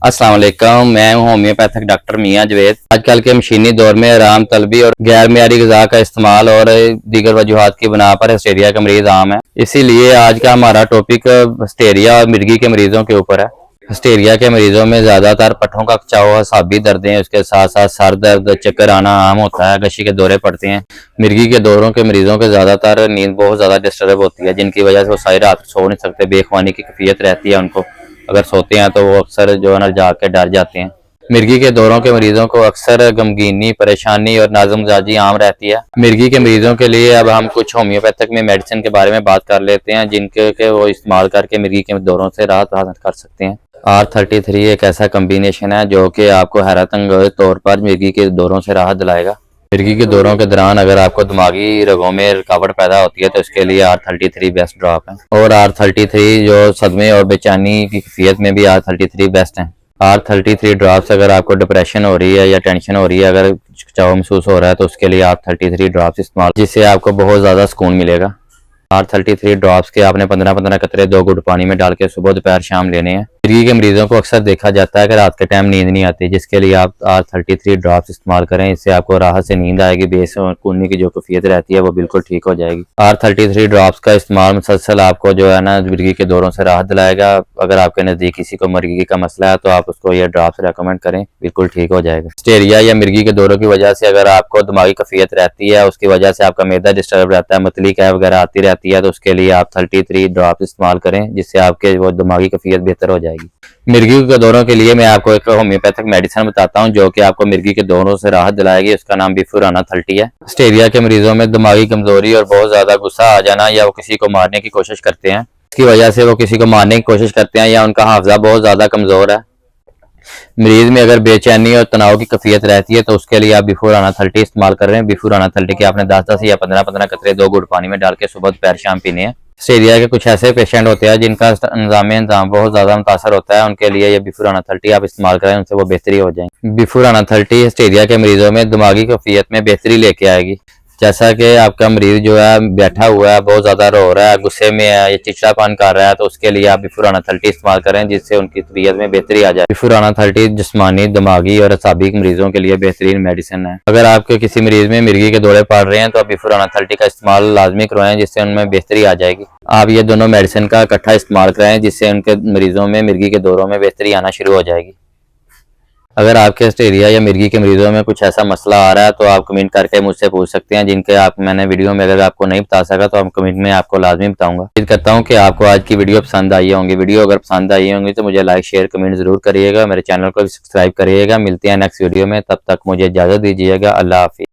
अस्सलाम वालेकुम। मैं हूं होम्योपैथिक डॉक्टर मियां जवेद। आजकल के मशीनी दौर में आराम तलबी और गैर मियारी ग़िज़ा का इस्तेमाल और दीगर वजूहात की बना पर हिस्टेरिया का मरीज़ आम है। इसीलिए आज का हमारा टॉपिक हिस्टेरिया और मिर्गी के मरीज़ों के ऊपर है। हिस्टेरिया के मरीज़ों में ज़्यादातर पट्ठों का खिंचाव, असाबी दर्दें, उसके साथ साथ सर दर्द, चक्कर आना आम होता है, गशी के दौरे पड़ते हैं। मिर्गी के दौरों के मरीज़ों के ज़्यादातर नींद बहुत ज़्यादा डिस्टर्ब होती है, जिनकी वजह से वो सारी रात सो नहीं सकते, बेख्वानी की कैफियत रहती है उनको। अगर सोते हैं तो वो अक्सर जो है ना जाग के डर जाते हैं। मिर्गी के दौरों के मरीजों को अक्सर गमगीनी, परेशानी और नाज़ुक मिजाजी आम रहती है। मिर्गी के मरीजों के लिए अब हम कुछ होम्योपैथिक में मेडिसिन के बारे में बात कर लेते हैं, जिनके के वो इस्तेमाल करके मिर्गी के दौरों से राहत हासिल कर सकते हैं। R33 एक ऐसा कम्बिनेशन है जो कि आपको हैरत अंगेज़ तौर पर मिर्गी के दौरों से राहत दिलाएगा। मिर्गी के दौरों के दौरान अगर आपको दिमागी रगों में रुकावट पैदा होती है तो इसके लिए R33 बेस्ट ड्रॉप है। और R33 जो सदमे और बेचैनी की कैफियत में भी R33 बेस्ट है। R33 ड्रॉप से अगर आपको डिप्रेशन हो रही है या टेंशन हो रही है, अगर खिंचाव महसूस हो रहा है तो उसके लिए R33 ड्रॉप्स इस्तेमाल, जिससे आपको बहुत ज़्यादा सुकून मिलेगा। R33 ड्रॉप्स के आपने 15-15 कतरे 2 घुट पानी में डाल के सुबह दोपहर शाम लेने हैं। मिर्गी के मरीजों को अक्सर देखा जाता है कि रात के टाइम नींद नहीं आती, जिसके लिए आप R33 ड्रॉप्स इस्तेमाल करें। इससे आपको राहत से नींद आएगी, बेसुकूनी की जो कैफियत रहती है वो बिल्कुल ठीक हो जाएगी। R33 ड्रॉप्स का इस्तेमाल मुसलसल आपको जो है ना मिर्गी के दौरों से राहत दिलाएगा। अगर आपके नज़दीक किसी को मिर्गी का मसला है तो आप उसको ये ड्रॉप्स रेकमेंड करें, बिल्कुल ठीक हो जाएगा। हिस्टेरिया या मिर्गी के दौरों की वजह से अगर आपको दिमागी कैफियत रहती है, उसकी वजह से आपका मैदा डिस्टर्ब रहता है, मतली कैफ वगैरह आती रहती है, तो उसके लिए आप 33 ड्रॉप इस्तेमाल करें, जिससे आपके वो दिमागी कैफियत बेहतर हो जाएगी। मिर्गी के दौरों के लिए मैं आपको एक होम्योपैथिक मेडिसिन बताता हूं जो कि आपको मिर्गी के दौरों से राहत दिलाएगी। उसका नाम बिफुराना 30 है। हिस्टेरिया के मरीजों में दिमागी कमजोरी और बहुत ज्यादा गुस्सा आ जाना, या वो किसी को मारने की कोशिश करते हैं, इसकी वजह से वो किसी को मारने की कोशिश करते हैं, या उनका हाफजा बहुत ज्यादा कमजोर है। मरीज में अगर बेचैनी और तनाव की कैफियत रहती है तो उसके लिए आप बिफुराना 30 इस्तेमाल कर रहे हैं। बिफुराना 30 के आपने 10-10 या 15-15 कतरे 2 घुट पानी में डाल के सुबह दोपहर शाम पीने हैं। हिस्टेरिया के कुछ ऐसे पेशेंट होते हैं जिनका निज़ाम होता ज़्यादा मुतासर होता है, उनके लिए ये बिफुराना 30 आप इस्तेमाल करें, उनसे वो बेहतरी हो जाएगी। बिफुराना 30 हिस्टेरिया के मरीजों में दिमागी कैफियत में बेहतरी लेके आएगी। जैसा कि आपका मरीज जो है बैठा हुआ है, बहुत ज्यादा रो रहा है, गुस्से में है, या चिड़चिड़ापन कर रहा है, तो उसके लिए आप बिफुराना 30 इस्तेमाल करें, जिससे उनकी तबीयत में बेहतरी आ जाए। बिफुराना 30 जिस्मानी, दिमागी और असाबी मरीजों के लिए बेहतरीन मेडिसिन है। अगर आपके किसी मरीज में मिर्गी के दौरे पड़ रहे हैं तो आप बिफुराना 30 का इस्तेमाल लाजमी करवाएं, जिससे उनमें बेहतरी आ जाएगी। आप ये दोनों मेडिसिन का इकट्ठा इस्तेमाल कराएं, जिससे उनके मरीजों में मिर्गी के दौरों में बेहतरी आना शुरू हो जाएगी। अगर आपके हिस्टेरिया या मिर्गी के मरीजों में कुछ ऐसा मसला आ रहा है तो आप कमेंट करके मुझसे पूछ सकते हैं, जिनके आप मैंने वीडियो में अगर आपको नहीं बता सका तो आप कमेंट में आपको लाजमी बताऊंगा। उम्मीद करता हूं कि आपको आज की वीडियो पसंद आई होंगी। वीडियो अगर पसंद आई होंगी तो मुझे लाइक शेयर कमेंट जरूर करिएगा, मेरे चैनल को भी सब्सक्राइब करिएगा। मिलते हैं नेक्स्ट वीडियो में, तब तक मुझे इजाजत दीजिएगा। अल्लाह हाफिज़।